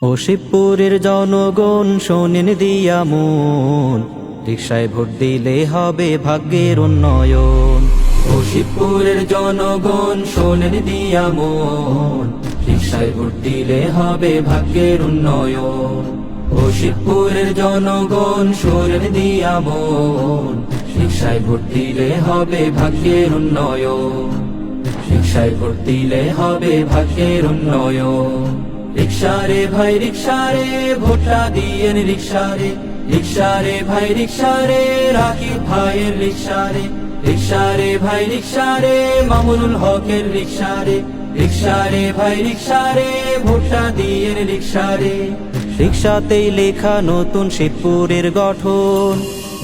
ও শিবপুরের জনগণ শোনেন দিয়া মন, রিকশায় ভোট দিলে হবে ভাগ্যের উন্নয়ন। ও শিবপুরের জনগণ শোনেন দিয়া মন, রিকশায় ভোট দিলে হবে ভাগ্যের উন্নয়ন। ও শিবপুরের জনগণ শোনেন দিয়া মন, রিকশায় ভোট দিলে হবে ভাগ্যের উন্নয়ন। রিকশায় ভোট দিলে হবে ভাগ্যের উন্নয়ন। রিকশারে ভাই রিকশারে ভোটটা দিয়েন রিকশারে, রিকশারে ভাই রিকশারে রাকিব ভাইয়ের রিকশারে, রিকশারে ভাই রিকশারে মামুনুল হকের রিকশারে, রিকশারে ভাই রিকশারে ভোটটা দিয়েন রিকশারে। রিকশাতেই লেখা নতুন শিবপুরের গঠন,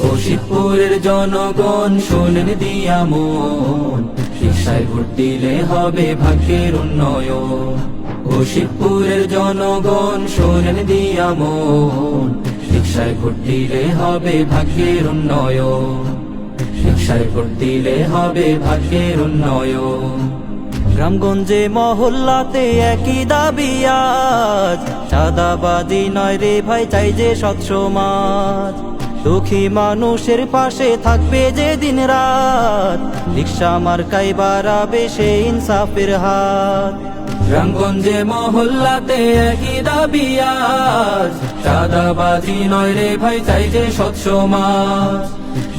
ও শিবপুরের জনগণ শোনেন দিয়া মন, রিকশায় ভোট দিলে হবে ভাগ্যের উন্নয়ন। ও শিবপুরের জনগণ শোনেন দিয়া মন, রিকশায় ভোট দিলে হবে ভাগ্যের উন্নয়ন। রিকশায় ভোট দিলে হবে ভাগ্যের উন্নয়ন। গ্রামগঞ্জে মহল্লাতে একই দাবি আজ, চাঁদাবাজি নয় রে ভাই, চাই যে সৎ সমাজ। দুঃখী মানুষের পাশে থাকবে যে দিন রাত, রিকশা মার্কায় বাড়াবে সে ইনসাফের হাত। গ্রামগঞ্জে মহল্লাতে একই দাবি আজ, চাঁদাবাজি নয় রে ভাই, চাই যে সৎ সমাজ।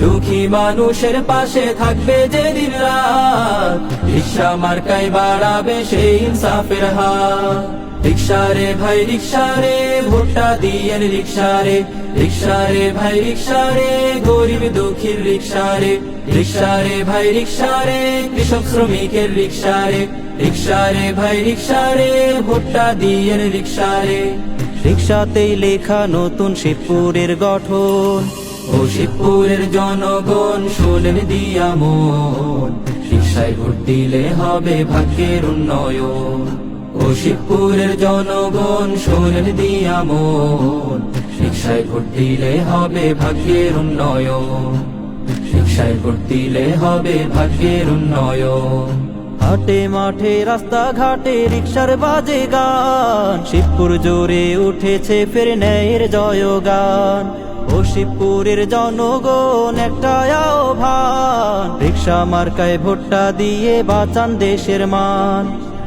দুঃখী মানুষের পাশে থাকবে যে দিন রাত, রিকশা মার্কায় বাড়াবে সে ইনসাফের হাত। রিকশারে ভাই রিকশারে ভোটটা দিয়েন রিকশারে, রিকশারে ভাই রিকশারে গরিব দুঃখীর রিকশারে, রিকশারে ভাই রিকশারে কৃষক শ্রমিকের রিকশারে, রিকশারে ভাই রিকশারে ভোটটা দিয়েন রিকশারে। রিকশাতেই লেখা নতুন শিবপুরের গঠন, ও শিবপুরের জনগণ শোনেন দিয়া মন, রিকশায় ভোট দিলে হবে ভাগ্যের উন্নয়ন। ও শিবপুরের জনগণ শোনেন দিয়া মন, রিকশায় ভোট দিলে হবে ভাগ্যের উন্নয়ন। রিকশায় ভোট দিলে হবে ভাগ্যের উন্নয়ন। হাটে মাঠে রাস্তাঘাটে রিকশার বাজে গান, শিবপুর জোরে উঠেছে ফের ন্যায়ের জয়গান। ও শিবপুরের জনগণ একটা আহ্বান, রিকশা মার্কায় ভোটটা দিয়ে বাঁচান দেশের মান।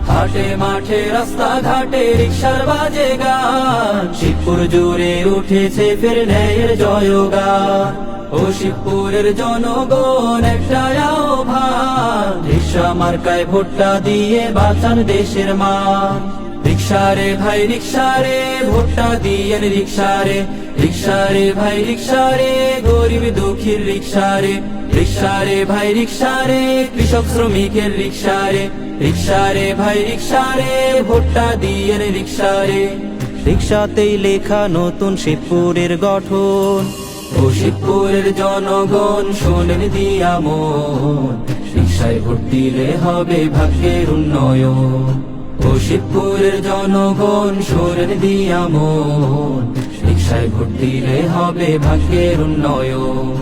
হাটে মাঠে রাস্তাঘাটে রিকশার বাজে গান, শিবপুর জুড়ে উঠেছে ফের ন্যায়ের জয়গান। ও শিবপুরের জনগণ একটা আহ্বান, রিকশা মার্কায় ভোটটা দিয়ে বাঁচান দেশের মান। রিকশারে ভাই রিকশারে ভোটটা দিয়েন রিকশারে, রিকশারে ভাই রিকশারে গরিব দুঃখীর রিকশারে, রিকশারে ভাই রিকশারে কৃষক শ্রমিকের রিকশারে, রিকশারে ভাই রিকশারে ভোটটা দিয়েন রিকশারে। রিকশাতেই লেখা নতুন শিবপুরের গঠন, ও শিবপুরের জনগণ শোনেন দিয়া মন, রিকশায় ভোট দিলে হবে ভাগ্যের উন্নয়ন। ও শিবপুরের জনগণ শোনেন দিয়া মন, রিকশায় ভোট দিলে হবে ভাগ্যের উন্নয়ন।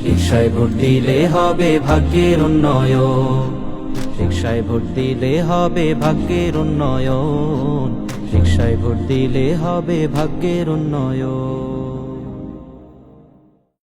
রিকশায় ভোট দিলে হবে ভাগ্যের উন্নয়ন। রিকশায় ভোট দিলে হবে ভাগ্যের উন্নয়ন। রিকশায় ভোট দিলে হবে ভাগ্যের উন্নয়ন।